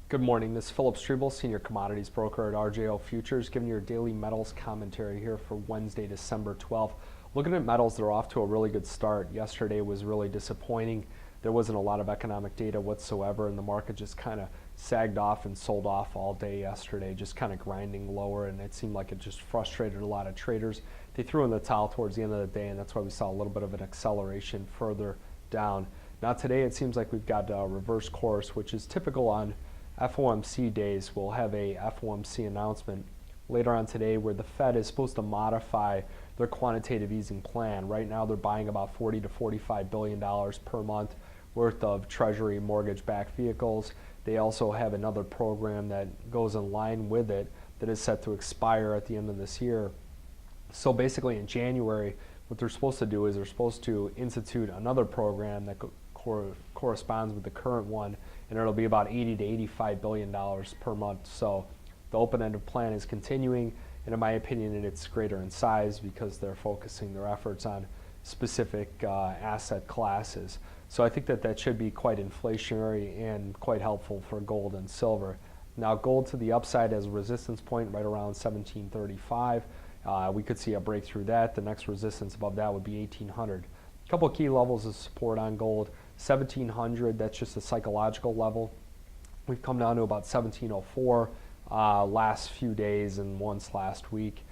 Good morning. This is Phillip Streible, Senior Commodities Broker at R.J.O. Futures, giving you your daily metals commentary here for Wednesday, December 12th. Looking at metals, they're off to a really good start. Yesterday was really disappointing. There wasn't a lot of economic data whatsoever, and the market just kind of sagged off and sold off all day yesterday, just kind of grinding lower, and it seemed like it just frustrated a lot of traders. They threw in the towel towards the end of the day, and that's why we saw a little bit of an acceleration further down. Now today it seems like we've got a reverse course, which is typical on FOMC days. We'll have a FOMC announcement later on today where the Fed is supposed to modify their quantitative easing plan. Right now they're buying about $40 to $45 billion per month worth of Treasury mortgage-backed vehicles. They also have another program that goes in line with it that is set to expire at the end of this year. So basically in January, what they're supposed to do is they're supposed to institute another program that corresponds with the current one, and it'll be about $80 to $85 billion per month. So the open-ended plan is continuing, and in my opinion, it's greater in size because they're focusing their efforts on specific asset classes. So I think that should be quite inflationary and quite helpful for gold and silver. Now gold to the upside as a resistance point right around 1735. We could see a break through that. The next resistance above that would be 1800. A couple of key levels of support on gold. 1700, that's just a psychological level. We've come down to about 1704 last few days and once last week.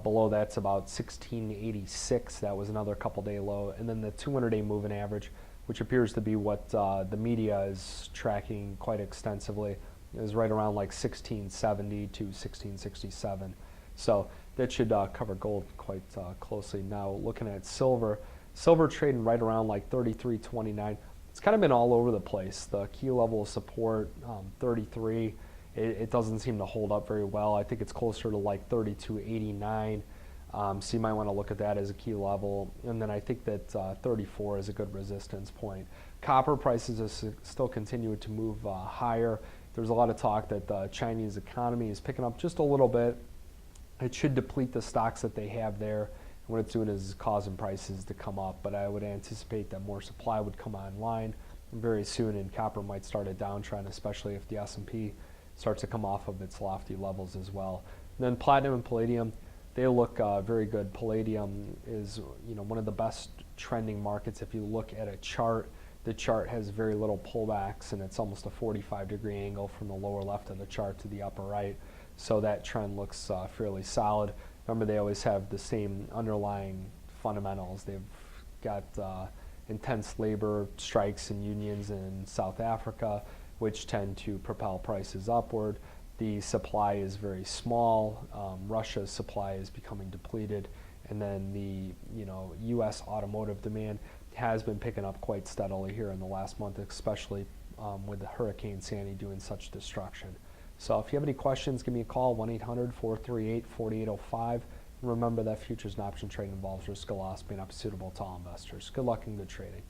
Below that's about 1686. That was another couple day low. And then the 200-day moving average, which appears to be what the media is tracking quite extensively, is right around like 1670 to 1667. So that should cover gold quite closely. Now looking at silver, silver trading right around like 33.29. It's kind of been all over the place. The key level of support, 33, it doesn't seem to hold up very well. I think it's closer to like 32.89. So you might want to look at that as a key level. And then I think that 34 is a good resistance point. Copper prices are still continuing to move higher. There's a lot of talk that the Chinese economy is picking up just a little bit. It should deplete the stocks that they have there. And what it's doing is causing prices to come up, but I would anticipate that more supply would come online very soon, and copper might start a downtrend, especially if the S&P starts to come off of its lofty levels as well. And then platinum and palladium, they look very good. Palladium is, one of the best trending markets. If you look at a chart, the chart has very little pullbacks, and it's almost a 45-degree angle from the lower left of the chart to the upper right. So that trend looks fairly solid. Remember, they always have the same underlying fundamentals. They've got intense labor strikes and unions in South Africa, which tend to propel prices upward. The supply is very small. Russia's supply is becoming depleted. And then the U.S. automotive demand has been picking up quite steadily here in the last month, especially with the Hurricane Sandy doing such destruction. So if you have any questions, give me a call, 1-800-438-4805. And remember that futures and option trading involves risk of loss, may not be suitable to all investors. Good luck and good trading.